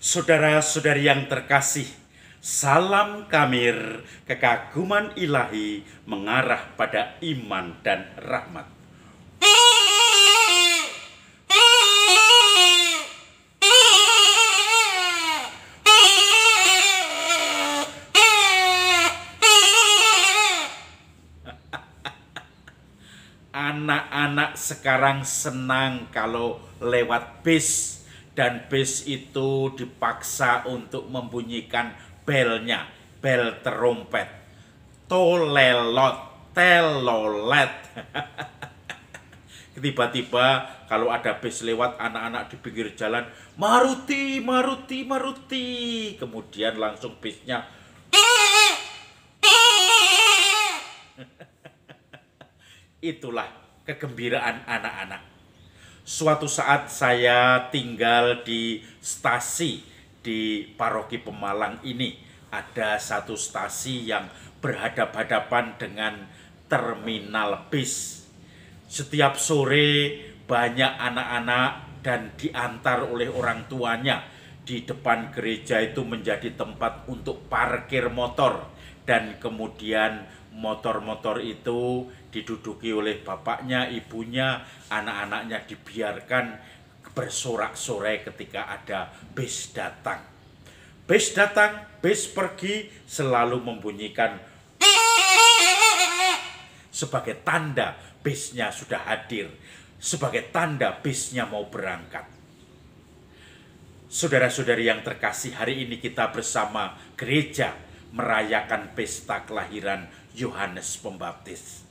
Saudara-saudari yang terkasih, salam Kamir, kekaguman ilahi mengarah pada iman dan rahmat. Anak-anak sekarang senang kalau lewat bis, dan bis itu dipaksa untuk membunyikan belnya, bel terompet. Tolelot, telolet. Tiba-tiba kalau ada bis lewat, anak-anak di pinggir jalan, Maruti, Maruti, Maruti. Kemudian langsung bisnya. Itulah kegembiraan anak-anak. Suatu saat saya tinggal di stasi di paroki Pemalang ini. Ada satu stasi yang berhadap-hadapan dengan terminal bis. Setiap sore banyak anak-anak dan diantar oleh orang tuanya. Di depan gereja itu menjadi tempat untuk parkir motor. Dan kemudian motor-motor itu diduduki oleh bapaknya, ibunya, anak-anaknya dibiarkan bersorak-sorai ketika ada bis datang. Bis datang, bis pergi, selalu membunyikan sebagai tanda bisnya sudah hadir, sebagai tanda bisnya mau berangkat. Saudara-saudari yang terkasih, hari ini kita bersama gereja merayakan pesta kelahiran Yohanes Pembaptis.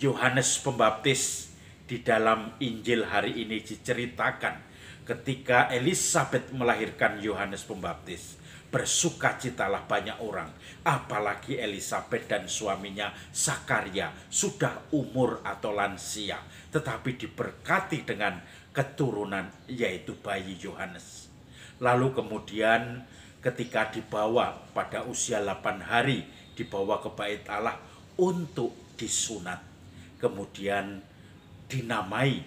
Yohanes Pembaptis di dalam Injil hari ini diceritakan ketika Elisabet melahirkan Yohanes Pembaptis. Bersukacitalah banyak orang, apalagi Elisabet dan suaminya Zakaria sudah umur atau lansia, tetapi diberkati dengan keturunan yaitu bayi Yohanes. Lalu kemudian ketika dibawa pada usia 8 hari, dibawa ke bait Allah untuk disunat. Kemudian dinamai,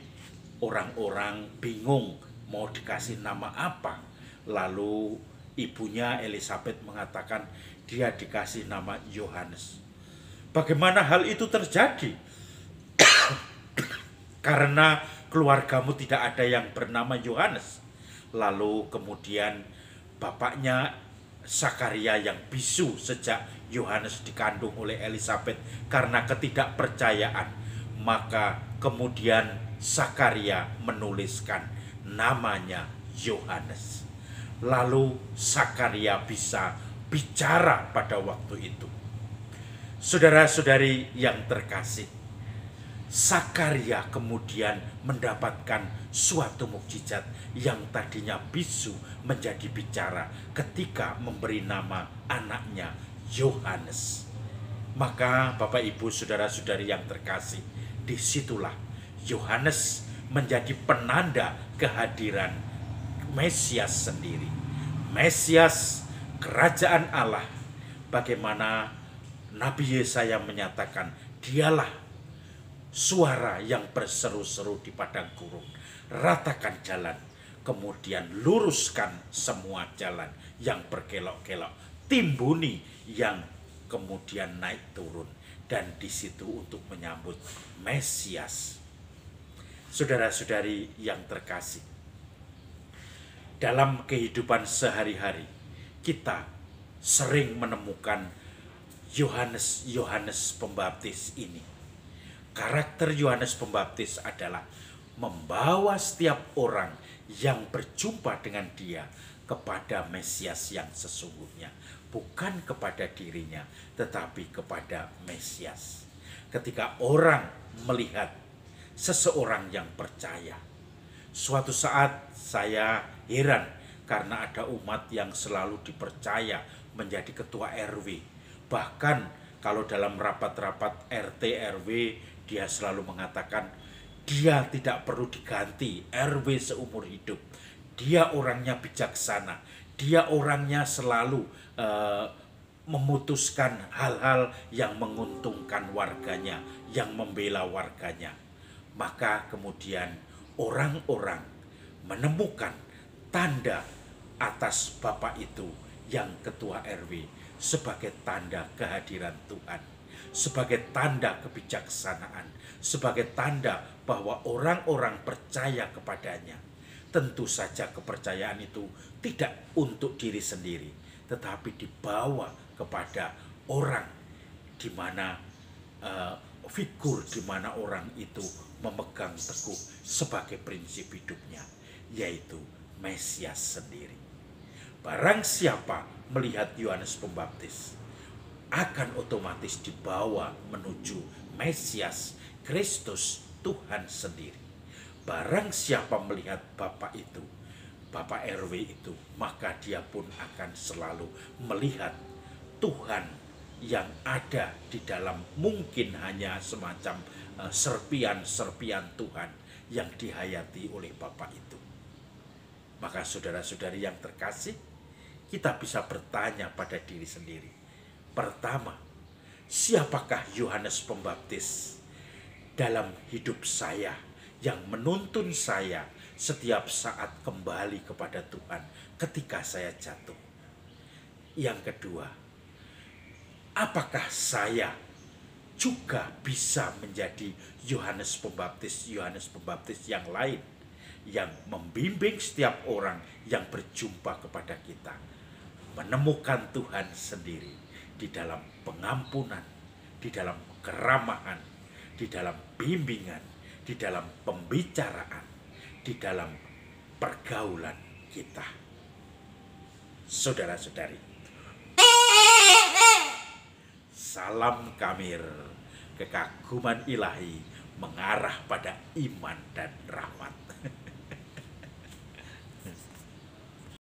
orang-orang bingung mau dikasih nama apa. Lalu ibunya Elisabet mengatakan dia dikasih nama Yohanes. Bagaimana hal itu terjadi? Karena keluargamu tidak ada yang bernama Yohanes. Lalu kemudian bapaknya Zakaria yang bisu sejak Yohanes dikandung oleh Elisabet karena ketidakpercayaan, maka kemudian Zakaria menuliskan namanya Yohanes. Lalu Zakaria bisa bicara pada waktu itu. Saudara-saudari yang terkasih, Zakaria kemudian mendapatkan suatu mukjizat yang tadinya bisu menjadi bicara ketika memberi nama anaknya Yohanes. Maka Bapak Ibu saudara-saudari yang terkasih, disitulah Yohanes menjadi penanda kehadiran Mesias sendiri. Mesias kerajaan Allah. Bagaimana Nabi Yesaya menyatakan, dialah suara yang berseru-seru di padang gurun, ratakan jalan, kemudian luruskan semua jalan yang berkelok-kelok, timbuni yang kemudian naik turun, dan di situ untuk menyambut Mesias. Saudara-saudari yang terkasih, dalam kehidupan sehari-hari kita sering menemukan Yohanes Pembaptis ini. Karakter Yohanes Pembaptis adalah membawa setiap orang yang berjumpa dengan dia kepada Mesias yang sesungguhnya. Bukan kepada dirinya, tetapi kepada Mesias. Ketika orang melihat seseorang yang percaya, suatu saat saya heran karena ada umat yang selalu dipercaya menjadi ketua RW. Bahkan kalau dalam rapat-rapat RT RW, dia selalu mengatakan dia tidak perlu diganti RW seumur hidup. Dia orangnya bijaksana. Dia orangnya selalu memutuskan hal-hal yang menguntungkan warganya, yang membela warganya. Maka kemudian orang-orang menemukan tanda atas Bapak itu yang ketua RW sebagai tanda kehadiran Tuhan, sebagai tanda kebijaksanaan, sebagai tanda bahwa orang-orang percaya kepadanya. Tentu saja kepercayaan itu tidak untuk diri sendiri, tetapi dibawa kepada orang di mana figur di mana orang itu memegang teguh sebagai prinsip hidupnya, yaitu Mesias sendiri. Barang siapa melihat Yohanes Pembaptis akan otomatis dibawa menuju Mesias, Kristus, Tuhan sendiri. Barang siapa melihat Bapak itu, Bapak RW itu, maka dia pun akan selalu melihat Tuhan yang ada di dalam mungkin hanya semacam serpian-serpian Tuhan yang dihayati oleh Bapak itu. Maka saudara-saudari yang terkasih, kita bisa bertanya pada diri sendiri. Pertama, siapakah Yohanes Pembaptis dalam hidup saya yang menuntun saya setiap saat kembali kepada Tuhan ketika saya jatuh? Yang kedua, apakah saya juga bisa menjadi Yohanes Pembaptis yang lain, yang membimbing setiap orang yang berjumpa kepada kita menemukan Tuhan sendiri di dalam pengampunan, di dalam keramahan, di dalam bimbingan, di dalam pembicaraan, di dalam pergaulan kita. Saudara-saudari, salam Kamir, kekaguman ilahi mengarah pada iman dan rahmat.